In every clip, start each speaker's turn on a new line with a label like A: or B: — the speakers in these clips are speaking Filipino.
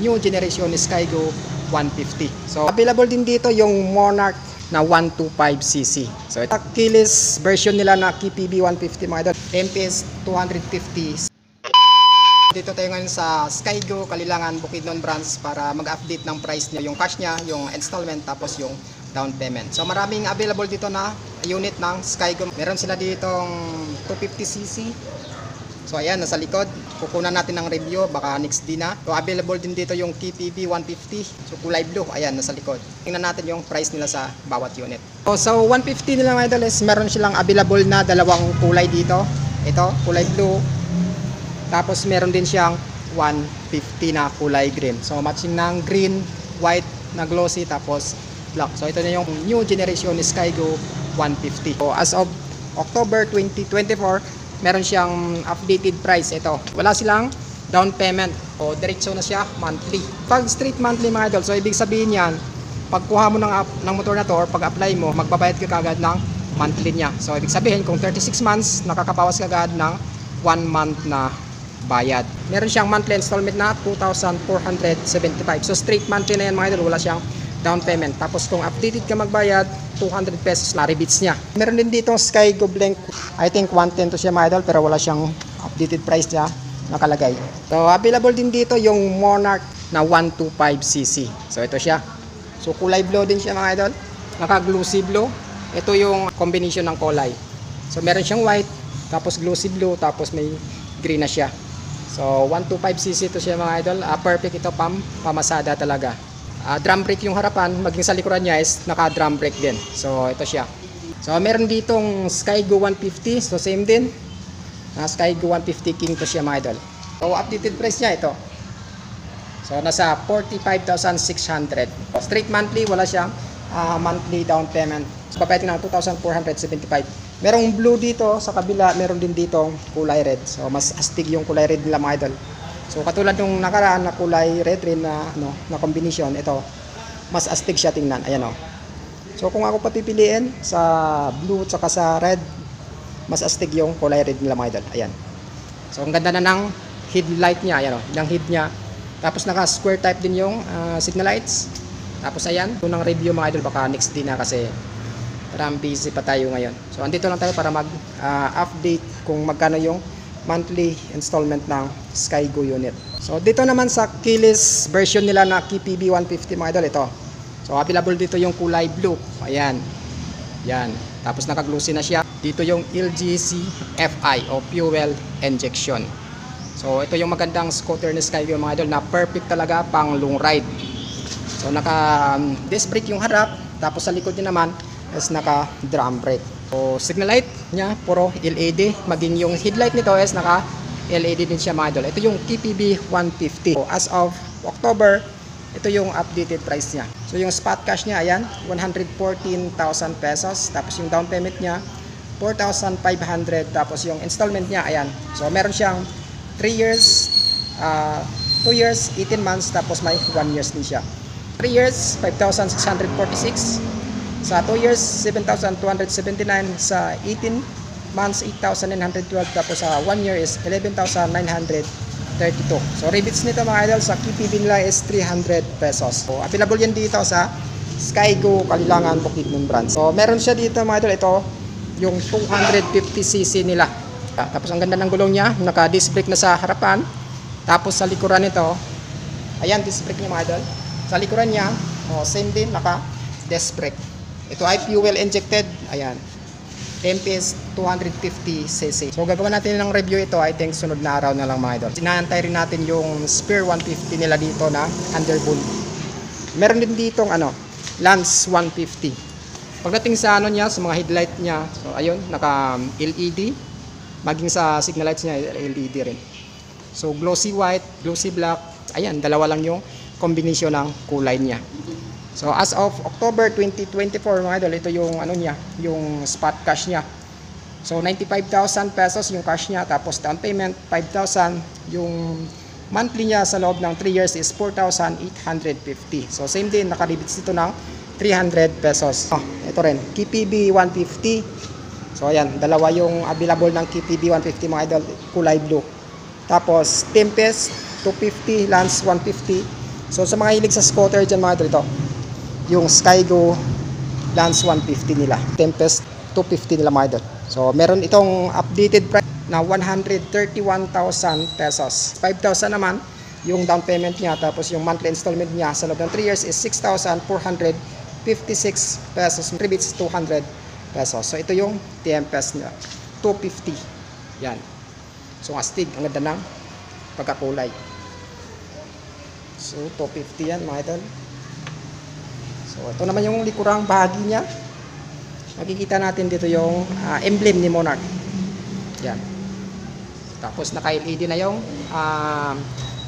A: new generation Skygo 150. So available din dito yung Monarch na 125cc. So ito keyless version nila na KPB 150 mga idol. Tempest 250. Dito tayo ngayon sa Skygo Kalilangan Bukidnon branch para mag-update ng price niya, yung cash niya, yung installment, tapos yung down payment. So maraming available dito na unit ng Skygo. Meron sila ditong 250cc. So ayan, nasa likod. Kukunan natin ng review, baka next din na. So available din dito yung KPB 150. So kulay blue, ayan, nasa likod. Tingnan natin yung price nila sa bawat unit. So 150 nila mga idol is meron silang available na dalawang kulay dito. Ito, kulay blue. Tapos meron din siyang 150 na kulay green. So matching ng green, white na glossy, tapos black. So ito na yung new generation Skygo 150. So as of October 2024, meron siyang updated price. Ito, wala silang down payment. O diretso na siya monthly. Pag straight monthly mga idol, so ibig sabihin yan, pagkuha mo ng motor na to or pag-apply mo, magbabayad ka kagad ng monthly niya. So ibig sabihin kung 36 months, nakakabawas ka agad ng 1 month na bayad. Meron siyang monthly installment na 2,475. So straight monthly na yan mga idol, wala siyang down payment. Tapos kung updated ka magbayad, 200 pesos na rebates niya. Meron din dito Skygo Blank. I think 110 to siya mga idol, pero wala siyang updated price niya nakalagay. So available din dito yung Monarch na 125cc. So ito siya. So kulay blue din siya mga idol. Naka-glossy blue. Ito yung combination ng kulay. So meron siyang white, tapos glossy blue, tapos may green na siya. So 125cc to siya mga idol. Perfect ito pamasada talaga. Drum brake yung harapan, maging sa likuran niya is naka drum brake din. So ito siya. So meron ditong Skygo 150. So same din. Skygo 150 King to siya mga idol. So updated price niya ito. So nasa 45,600. Straight monthly, wala siyang monthly down payment. So papayatin ng 2,475. Merong blue dito sa kabila, meron din dito kulay red. So mas astig yung kulay red nila mga idol. So katulad nung nakaraan na kulay red rin na na combination, ito mas astig siya tingnan. Ayan oh. So kung ako papipiliin sa blue at sa red, mas astig yung kulay red nila mga idol. Ayan. So ang ganda na ng headlight niya, ayan oh, yung head niya. Tapos naka square type din yung signal lights. Tapos ayan, unang review mga idol, baka next din na kasi parang busy pa tayo ngayon. So andito lang tayo para mag-update kung magkano yung monthly installment ng Skygo unit. So dito naman sa keyless version nila na KPB 150 mga idol, ito. So available dito yung kulay blue. Ayan. Yan. Tapos naka-glossy na siya. Dito yung LGC FI o fuel injection. So ito yung magandang scooter ni Skygo mga idol na perfect talaga pang long ride. So naka disc brake yung harap, tapos sa likod niya naman is naka drum brake. So signal light niya puro LED, maging yung headlight nito is naka LED din siya mga idol. Ito yung KPB 150. So as of October, ito yung updated price niya. So yung spot cash niya, ayan, 114,000 pesos. Tapos yung down payment niya 4,500. Tapos yung installment niya, ayan. So meron siyang 3 years, 2 years, 18 months, tapos may 1 years din siya. 3 years, 5,646. Sa 2 years, 7,279. Sa 18 months, 8,912. Tapos sa 1 year is 11,932. So rebates nito mga idol sa KPB nila is 300 pesos. So available yan dito sa Skygo Kalilangan Bukidnon branch. So meron siya dito mga idol, ito yung 250cc nila. Tapos ang ganda ng gulong niya, naka disc brake na sa harapan. Tapos sa likuran nito, ayan, disc brake niya mga idol. Sa likuran niya, same din, naka disc brake. Ito ay fuel injected, ayan. Tempest 250cc. So gagawin natin ng review ito, I think sunod na araw na lang mga idol. Inaantay rin natin yung spare 150 nila dito na underbolt. Meron din ditong Lance 150. Pagdating sa niya, sa mga headlight niya, so ayun, naka LED. Maging sa signal lights niya, LED rin. So glossy white, glossy black, ayan, dalawa lang yung combination ng kulay niya. So as of October 2024 mga idol, ito yung niya, yung spot cash niya. So 95,000 pesos yung cash niya, tapos down payment 5,000, yung monthly niya sa loob ng 3 years is 4,850. So same din, naka-rebates dito ng 300 pesos. Ito rin, KPB 150. So ayan, dalawa yung available ng KPB 150 mga idol, kulay blue. Tapos Tempest 250, Lance 150. So sa mga hilig sa scooter dyan mga idol, ito yung Skygo Lance 150 nila, Tempest 250 nila mga idol. So meron itong updated price na 131,000 pesos. 5,000 naman yung down payment niya, tapos yung monthly installment niya sa loob ng 3 years is 6,456 pesos. Rebates 200 pesos. So ito yung Tempest niya, 250. Yan. So astig, ang ganda ng pagkakulay. So 250 yan mga idol. So ito naman yung likurang bahagi niya. Makikita natin dito yung emblem ni Monarch. Yan. Tapos naka-LED na yung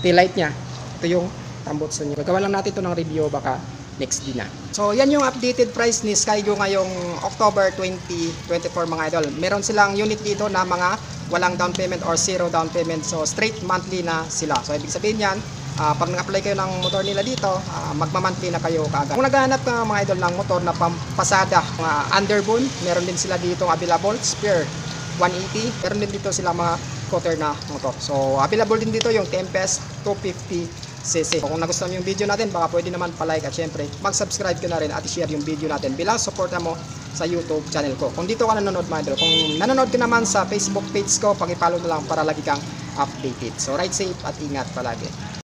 A: tail light niya. Ito yung tambutso niya. Gagawa lang natin ito ng review, baka next din na. So yan yung updated price ni Skygo ngayong October 2024 mga idol. Meron silang unit dito na mga walang down payment or zero down payment. So straight monthly na sila. So ibig sabihin yan, pag nag-apply kayo ng motor nila dito, magma-monthly na kayo kaagad. Kung naghahanap ka mga idol ng motor na pampasada, mga underbone, meron din sila dito available, spare 180. Meron din dito sila mga quarter na motor. So available din dito yung Tempest 250cc. So, kung nagustuhan mo yung video natin, baka pwede naman pa-like at syempre mag-subscribe ka na rin at i-share yung video natin bilang suporta mo sa YouTube channel ko. Kung dito ka nanonood mga idol, kung nanonood ka naman sa Facebook page ko, paki-follow na lang para lagi kang updated. So ride safe at ingat palagi.